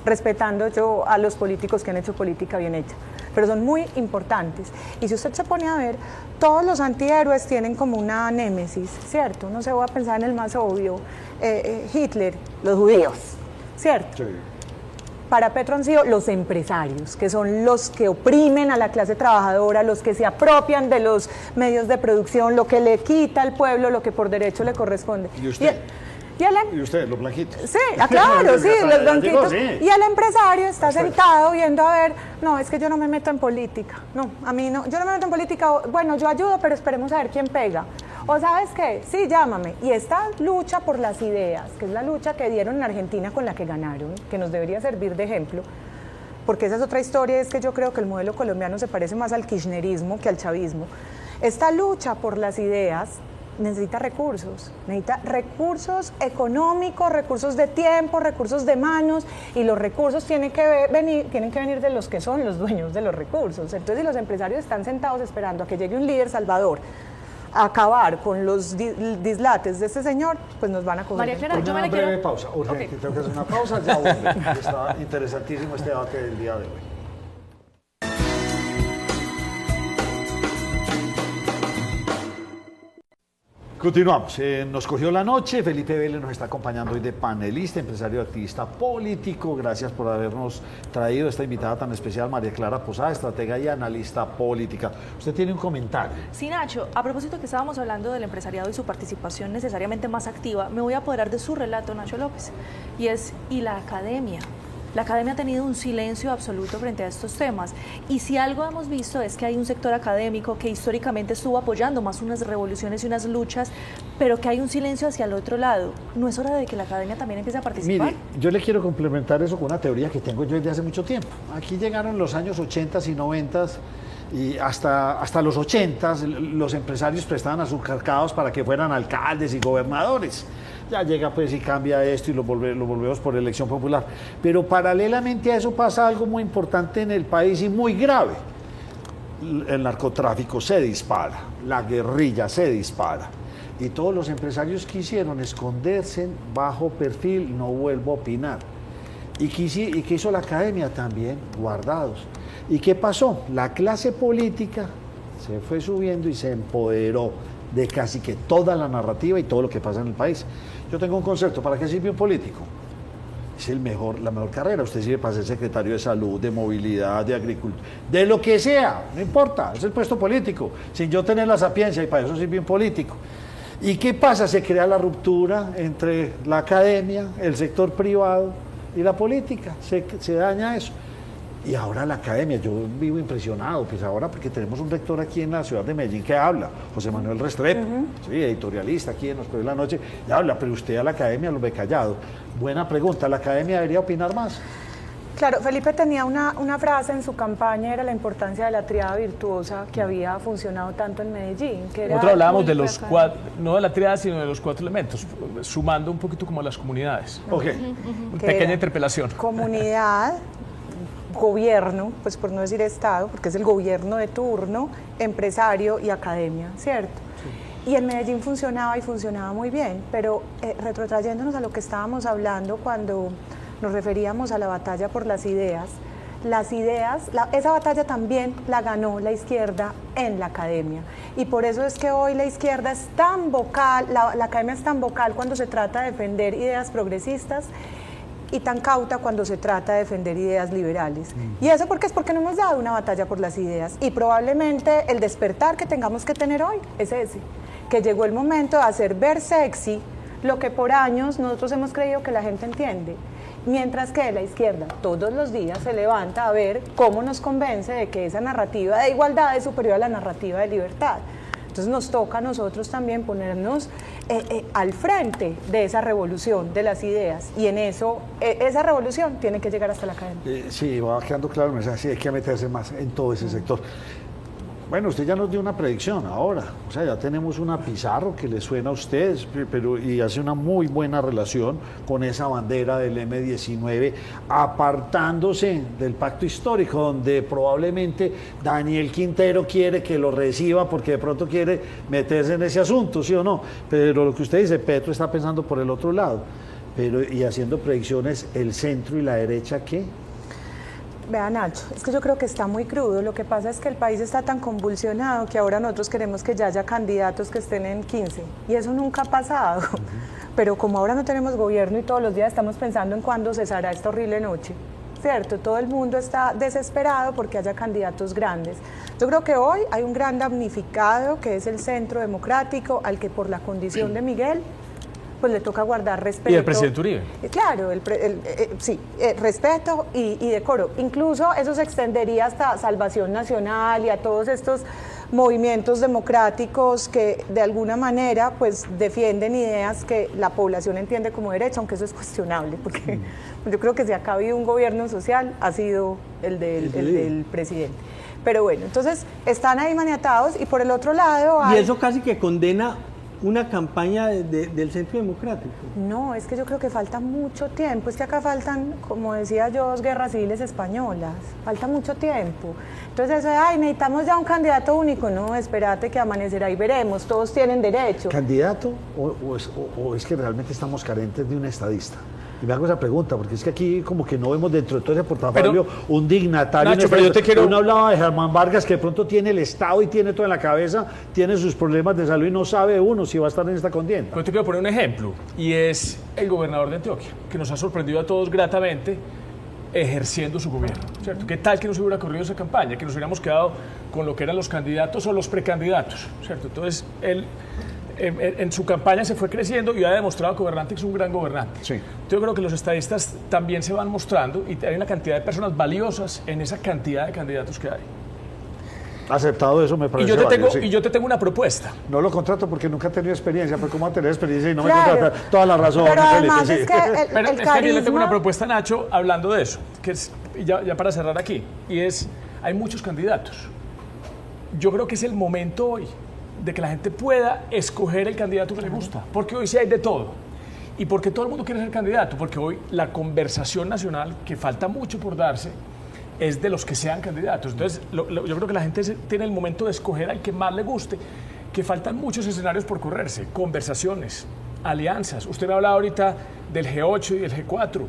respetando yo a los políticos que han hecho política bien hecha, pero son muy importantes. Y si usted se pone a ver, todos los antihéroes tienen como una némesis, ¿cierto? No se va a pensar en el más obvio, Hitler, los judíos, ¿cierto? Sí. Para Petro han sido los empresarios, que son los que oprimen a la clase trabajadora, los que se apropian de los medios de producción, lo que le quita al pueblo lo que por derecho le corresponde. ¿Y usted? Y ustedes, los blanquitos. Sí, claro, sí, Ya los blanquitos. llegó, sí. Y el empresario está sentado viendo a ver, no, es que yo no me meto en política. No, a mí no, yo no me meto en política. Bueno, yo ayudo, pero esperemos a ver quién pega. O ¿sabes qué? Sí, llámame. Y esta lucha por las ideas, que es la lucha que dieron en Argentina con la que ganaron, que nos debería servir de ejemplo, porque esa es otra historia, es que yo creo que el modelo colombiano se parece más al kirchnerismo que al chavismo. Esta lucha por las ideas necesita recursos económicos, recursos de tiempo, recursos de manos, y los recursos tienen que venir de los que son los dueños de los recursos. Entonces, si los empresarios están sentados esperando a que llegue un líder salvador a acabar con los dislates de este señor, pues nos van a coger. María Clara, yo me Una la quiero... breve pausa, urgente, Ok. tengo que hacer una pausa, ya vuelvo. Está interesantísimo este debate del día de hoy. Continuamos. Nos cogió la noche. Felipe Vélez nos está acompañando hoy de panelista, empresario, activista político. Gracias por habernos traído esta invitada tan especial, María Clara Posada, estratega y analista política. Usted tiene un comentario. Sí, Nacho, a propósito que estábamos hablando del empresariado y su participación necesariamente más activa, me voy a apoderar de su relato, Nacho López, y la academia. La academia ha tenido un silencio absoluto frente a estos temas, y si algo hemos visto es que hay un sector académico que históricamente estuvo apoyando más unas revoluciones y unas luchas, pero que hay un silencio hacia el otro lado. ¿No es hora de que la academia también empiece a participar? Mire, yo le quiero complementar eso con una teoría que tengo yo desde hace mucho tiempo. Aquí llegaron los años 80 y 90 y hasta los 80 los empresarios prestaban a sus carcados para que fueran alcaldes y gobernadores. Ya llega pues y cambia esto y lo volvemos por elección popular. Pero paralelamente a eso pasa algo muy importante en el país y muy grave. El narcotráfico se dispara, la guerrilla se dispara. Y todos los empresarios quisieron esconderse bajo perfil, no vuelvo a opinar. ¿Y qué hizo la academia también? Guardados. ¿Y qué pasó? La clase política se fue subiendo y se empoderó de casi que toda la narrativa y todo lo que pasa en el país. Yo tengo un concepto, ¿para qué sirve un político? Es la mejor carrera. Usted sirve para ser secretario de salud, de movilidad, de agricultura, de lo que sea, no importa, es el puesto político, sin yo tener la sapiencia, y para eso sirve un político. ¿Y qué pasa? Se crea la ruptura entre la academia, el sector privado y la política, se daña eso. Y ahora la academia, yo vivo impresionado, pues ahora porque tenemos un rector aquí en la ciudad de Medellín que habla, José Manuel Restrepo, sí, editorialista aquí en Nos Cogió la Noche, y habla, pero usted a la academia lo ve callado. Buena pregunta, ¿la academia debería opinar más? Claro, Felipe tenía una frase en su campaña, era la importancia de la tríada virtuosa que había funcionado tanto en Medellín. Que era Nosotros hablábamos de público los acá. cuatro, no de la triada, sino de los 4 elementos, sumando un poquito como las comunidades. Ok. que Pequeña era interpelación. Comunidad, gobierno, pues por no decir Estado, porque es el gobierno de turno, empresario y academia, ¿cierto? Y en Medellín funcionaba y funcionaba muy bien, pero retrotrayéndonos a lo que estábamos hablando cuando nos referíamos a la batalla por las ideas, esa batalla también la ganó la izquierda en la academia. Y por eso es que hoy la izquierda es tan vocal, la academia es tan vocal cuando se trata de defender ideas progresistas y tan cauta cuando se trata de defender ideas liberales. ¿Y eso por qué? Es porque no hemos dado una batalla por las ideas. Y probablemente el despertar que tengamos que tener hoy es ese, que llegó el momento de hacer ver sexy lo que por años nosotros hemos creído que la gente entiende. Mientras que la izquierda todos los días se levanta a ver cómo nos convence de que esa narrativa de igualdad es superior a la narrativa de libertad. Entonces nos toca a nosotros también ponernos al frente de esa revolución de las ideas, y en eso, esa revolución tiene que llegar hasta la academia. Sí, va quedando claro el mensaje, sí, hay que meterse más en todo ese sector. Bueno, usted ya nos dio una predicción ahora, o sea, ya tenemos una Pizarro que le suena a ustedes, y hace una muy buena relación con esa bandera del M-19, apartándose del pacto histórico, donde probablemente Daniel Quintero quiere que lo reciba porque de pronto quiere meterse en ese asunto, ¿sí o no? Pero lo que usted dice, Petro está pensando por el otro lado, y haciendo predicciones, el centro y la derecha, ¿qué? Vea, Nacho, es que yo creo que está muy crudo. Lo que pasa es que el país está tan convulsionado que ahora nosotros queremos que ya haya candidatos que estén en 15. Y eso nunca ha pasado. Pero como ahora no tenemos gobierno y todos los días estamos pensando en cuándo cesará esta horrible noche, ¿cierto? Todo el mundo está desesperado porque haya candidatos grandes. Yo creo que hoy hay un gran damnificado que es el Centro Democrático, al que por la condición de Miguel pues le toca guardar respeto. ¿Y el presidente Uribe? Claro, respeto y decoro. Incluso eso se extendería hasta Salvación Nacional y a todos estos movimientos democráticos que de alguna manera pues defienden ideas que la población entiende como derecho, aunque eso es cuestionable, porque yo creo que si acá ha habido un gobierno social ha sido el del presidente. Pero bueno, entonces están ahí maniatados y por el otro lado hay... Y eso casi que condena una campaña del Centro Democrático. No, es que yo creo que falta mucho tiempo, es que acá faltan, como decía yo, 2 guerras civiles españolas, falta mucho tiempo. Entonces eso de, ay, necesitamos ya un candidato único, no, espérate que amanecerá y veremos, todos tienen derecho. ¿Candidato o es que realmente estamos carentes de un estadista? Y me hago esa pregunta, porque es que aquí como que no vemos dentro de todo ese portafolio un dignatario. Nacho, pero yo te quiero... Uno hablaba de Germán Vargas, que de pronto tiene el Estado y tiene todo en la cabeza, tiene sus problemas de salud y no sabe uno si va a estar en esta contienda. Yo te quiero poner un ejemplo, y es el gobernador de Antioquia, que nos ha sorprendido a todos gratamente ejerciendo su gobierno, ¿cierto? ¿Qué tal que no se hubiera corrido esa campaña? Que nos hubiéramos quedado con lo que eran los candidatos o los precandidatos, ¿cierto? Entonces, él... En su campaña se fue creciendo y ha demostrado que gobernante es un gran gobernante. Sí. Yo creo que los estadistas también se van mostrando y hay una cantidad de personas valiosas en esa cantidad de candidatos que hay. Aceptado eso, me parece Y yo te tengo una propuesta. No lo contrato porque nunca he tenido experiencia, pero ¿cómo va a tener experiencia y no Claro. me contrata? Toda la razón, Pero además Felipe, es sí. que Pero el es que yo le tengo carisma... una propuesta, Nacho, hablando de eso, que es, ya para cerrar aquí, y es, hay muchos candidatos. Yo creo que es el momento hoy de que la gente pueda escoger el candidato que le gusta, porque hoy sí hay de todo. Y porque todo el mundo quiere ser candidato, porque hoy la conversación nacional, que falta mucho por darse, es de los que sean candidatos. Entonces, yo creo que la gente tiene el momento de escoger al que más le guste, que faltan muchos escenarios por correrse, conversaciones, alianzas. Usted me hablaba ahorita del G8 y del G4.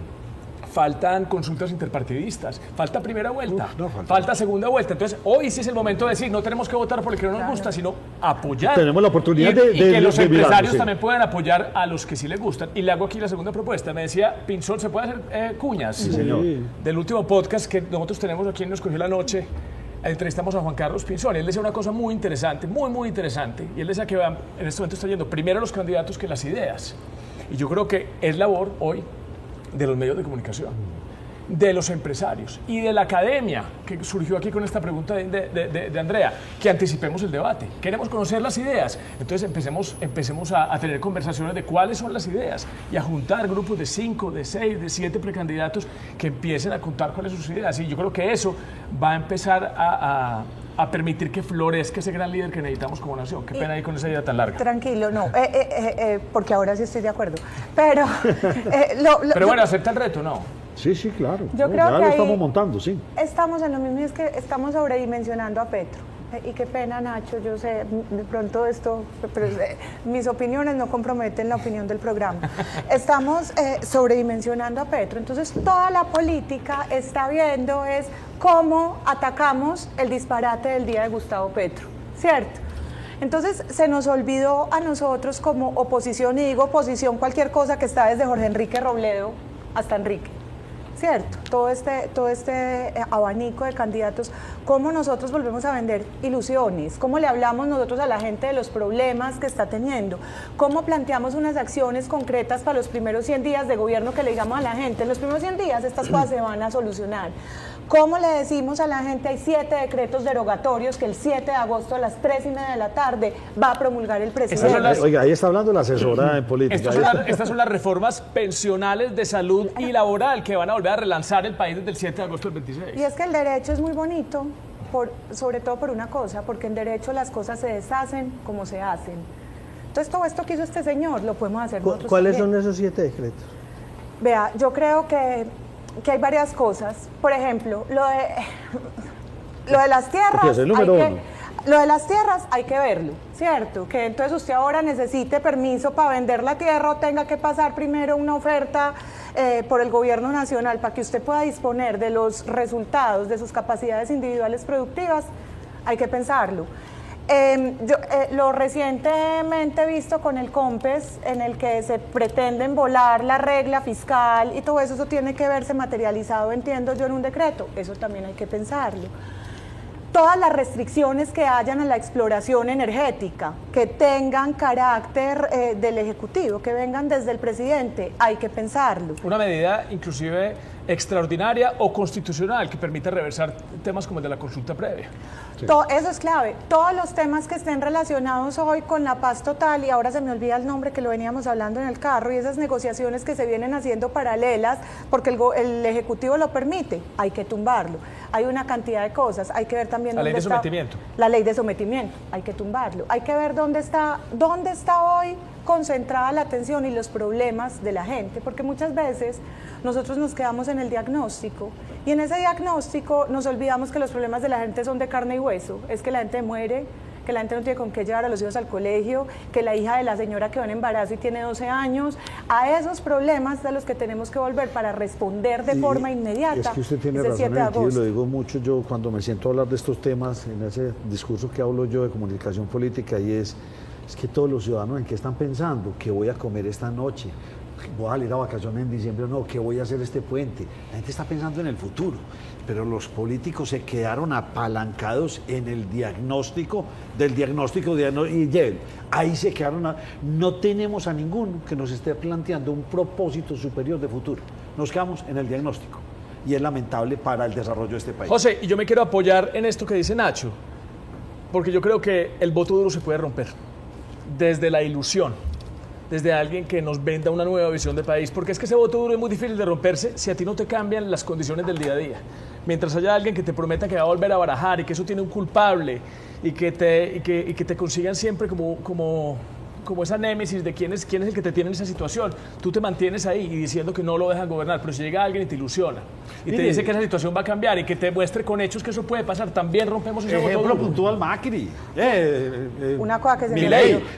Faltan consultas interpartidistas, falta primera vuelta, falta segunda vuelta. Entonces, hoy sí es el momento de decir, no tenemos que votar por el que no nos gusta, sino apoyar. Tenemos la oportunidad y que los empresarios mirarlo, sí. también puedan apoyar a los que sí les gustan. Y le hago aquí la segunda propuesta. Me decía, Pinzón, ¿se puede hacer cuñas? Sí, señor. Del último podcast que nosotros tenemos aquí en Nos Cogió la Noche, entrevistamos a Juan Carlos Pinzón. Y él decía una cosa muy interesante, muy interesante. Y él decía que en este momento está yendo primero los candidatos que las ideas. Y yo creo que es labor hoy de los medios de comunicación, de los empresarios y de la academia, que surgió aquí con esta pregunta de Andrea, que anticipemos el debate. Queremos conocer las ideas, entonces empecemos a tener conversaciones de cuáles son las ideas y a juntar grupos de 5, de 6, de 7 precandidatos que empiecen a contar cuáles son sus ideas. Y yo creo que eso va a empezar a permitir que florezca ese gran líder que necesitamos como nación. Qué pena ir con esa idea tan larga. Tranquilo, no, porque ahora sí estoy de acuerdo. Pero, pero bueno, ¿acepta el reto? No. Sí, claro. Yo No, creo ya que lo ahí estamos montando, sí. Estamos en lo mismo, y es que estamos sobredimensionando a Petro. Y qué pena, Nacho, yo sé, de pronto esto, pero mis opiniones no comprometen la opinión del programa. Estamos sobredimensionando a Petro, entonces toda la política está viendo es cómo atacamos el disparate del día de Gustavo Petro, ¿cierto? Entonces se nos olvidó a nosotros como oposición, y digo oposición cualquier cosa que está desde Jorge Enrique Robledo hasta Enrique, ¿cierto? Todo este abanico de candidatos, cómo nosotros volvemos a vender ilusiones, cómo le hablamos nosotros a la gente de los problemas que está teniendo, cómo planteamos unas acciones concretas para los primeros 100 días de gobierno que le digamos a la gente, en los primeros 100 días estas cosas se van a solucionar. ¿Cómo le decimos a la gente hay 7 decretos derogatorios que el 7 de agosto a las 3:30 de la tarde va a promulgar el presidente? Oiga, ahí está hablando la asesora en política. Estas son las reformas pensionales, de salud y laboral que van a volver a relanzar el país desde el 7 de agosto del 26. Y es que el derecho es muy bonito, sobre todo por una cosa, porque en derecho las cosas se deshacen como se hacen. Entonces todo esto que hizo este señor lo podemos hacer nosotros ¿Cuáles también. son esos 7 decretos? Vea, yo creo que hay varias cosas. Por ejemplo, lo de las tierras. El número 1. Lo de las tierras hay que verlo, ¿cierto? Que entonces usted ahora necesite permiso para vender la tierra o tenga que pasar primero una oferta por el gobierno nacional para que usted pueda disponer de los resultados de sus capacidades individuales productivas, hay que pensarlo. Lo recientemente visto con el COMPES, en el que se pretenden volar la regla fiscal y todo eso, eso tiene que verse materializado, entiendo yo, en un decreto. Eso también hay que pensarlo. todas las restricciones que hayan a la exploración energética, que tengan carácter del Ejecutivo, que vengan desde el presidente, hay que pensarlo. Una medida inclusive extraordinaria o constitucional que permita reversar temas como el de la consulta previa. Sí. Eso es clave. Todos los temas que estén relacionados hoy con la paz total, y ahora se me olvida el nombre que lo veníamos hablando en el carro, y esas negociaciones que se vienen haciendo paralelas porque el Ejecutivo lo permite, hay que tumbarlo. Hay una cantidad de cosas, hay que ver también La ley de sometimiento. La ley de sometimiento, hay que tumbarlo. Hay que ver dónde está hoy concentrada la atención y los problemas de la gente, porque muchas veces nosotros nos quedamos en el diagnóstico y en ese diagnóstico nos olvidamos que los problemas de la gente son de carne y hueso, es que la gente muere, que la gente no tiene con qué llevar a los hijos al colegio, que la hija de la señora quedó en embarazo y tiene 12 años, a esos problemas de los que tenemos que volver para responder de forma inmediata. Es que usted tiene razón, y lo digo mucho yo cuando me siento a hablar de estos temas, en ese discurso que hablo yo de comunicación política, y es que todos los ciudadanos en qué están pensando, qué voy a comer esta noche, voy a salir a vacaciones en diciembre o no, qué voy a hacer este puente. La gente está pensando en el futuro, pero los políticos se quedaron apalancados en el diagnóstico, y ahí se quedaron, no tenemos a ninguno que nos esté planteando un propósito superior de futuro, nos quedamos en el diagnóstico y es lamentable para el desarrollo de este país. José, y yo me quiero apoyar en esto que dice Nacho, porque yo creo que el voto duro se puede romper desde la ilusión, desde alguien que nos venda una nueva visión de país, porque es que ese voto duro es muy difícil de romperse si a ti no te cambian las condiciones del día a día. Mientras haya alguien que te prometa que va a volver a barajar y que eso tiene un culpable y que te consigan siempre como esa némesis de quién es el que te tiene en esa situación, tú te mantienes ahí y diciendo que no lo dejan gobernar, pero si llega alguien y te ilusiona y te dice que esa situación va a cambiar y que te muestre con hechos que eso puede pasar, también rompemos ese voto duro. Ejemplo puntual, Macri. Una cosa que se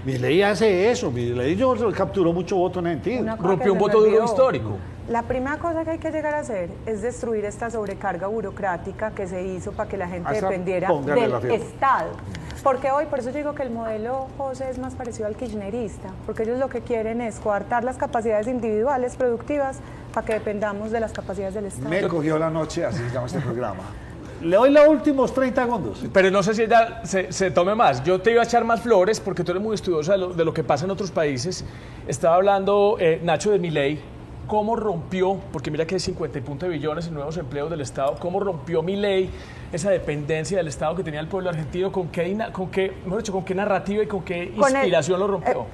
Milei hace eso. Milei capturó mucho voto en Argentina. Rompió un voto duro histórico. La primera cosa que hay que llegar a hacer es destruir esta sobrecarga burocrática que se hizo para que la gente dependiera del Estado. Porque hoy, por eso yo digo que el modelo, José, es más parecido al kirchnerista, porque ellos lo que quieren es coartar las capacidades individuales productivas para que dependamos de las capacidades del Estado. Me cogió la noche, así se llama este programa. Le doy los últimos 30 segundos. Pero no sé si ella se tome más. Yo te iba a echar más flores porque tú eres muy estudiosa de lo que pasa en otros países. Estaba hablando, Nacho, de Milei. ¿Cómo rompió, porque mira que hay 50 y punto de billones en nuevos empleos del Estado, cómo rompió Milei esa dependencia del Estado que tenía el pueblo argentino, con qué narrativa y con qué inspiración lo rompió?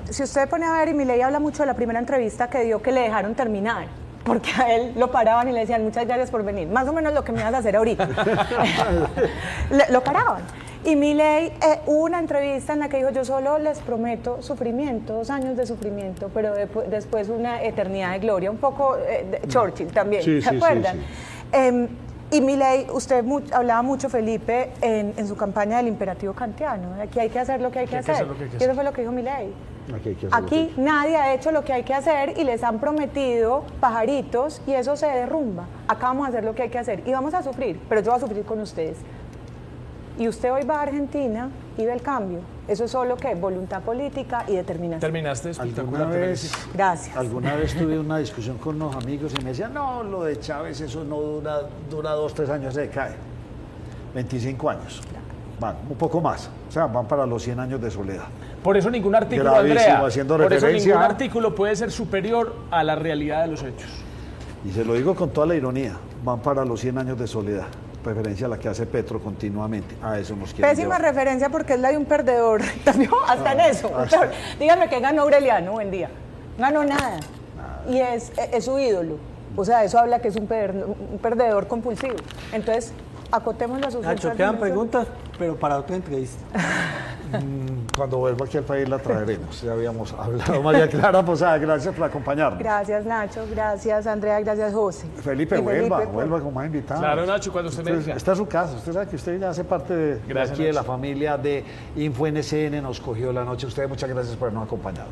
Si usted pone a ver, y Milei habla mucho de la primera entrevista que dio, que le dejaron terminar, porque a él lo paraban y le decían muchas gracias por venir, más o menos lo que me vas a hacer ahorita. Lo paraban. Y Milei, hubo una entrevista en la que dijo, yo solo les prometo sufrimiento, 2 años de sufrimiento, pero después una eternidad de gloria, un poco Churchill también, sí, ¿se acuerdan? Sí. Y Milei, usted hablaba mucho, Felipe, en su campaña del imperativo kantiano, de aquí hay que hacer lo que hay que hacer. Y eso fue lo que dijo Milei. Aquí nadie ha hecho lo que hay que hacer y les han prometido pajaritos y eso se derrumba. Acá vamos a hacer lo que hay que hacer y vamos a sufrir, pero yo voy a sufrir con ustedes. Y usted hoy va a Argentina y ve el cambio. Eso es solo que voluntad política y determinación. Terminaste espectacular. Gracias. Alguna vez tuve una discusión con unos amigos y me decían, no, lo de Chávez, eso no dura 2, 3 años, se cae. 25 años. Van, un poco más. O sea, van para los 100 años de soledad. Por eso ningún artículo, Andrea, por eso ningún artículo puede ser superior a la realidad de los hechos. Y se lo digo con toda la ironía, van para los 100 años de soledad. Referencia a la que hace Petro continuamente. A eso nos quieren Pésima llevar. referencia porque es la de un perdedor. Hasta en eso. Díganme que ganó Aureliano, buen día. Ganó nada. Y es su ídolo. O sea, eso habla que es un perdedor compulsivo. Entonces, acotemos las sustancias. Nacho, quedan preguntas, pero para otra entrevista. Cuando vuelva aquí al país la traeremos. Ya habíamos hablado. María Clara Posada, gracias por acompañarnos. Gracias, Nacho. Gracias, Andrea. Gracias, José. Felipe, vuelva como más invitado. Claro, Nacho, cuando usted me diga. Esta es su casa. Usted sabe que usted ya hace parte de aquí, de la familia de InfoNCN. Nos cogió la noche. Ustedes, muchas gracias por habernos acompañado.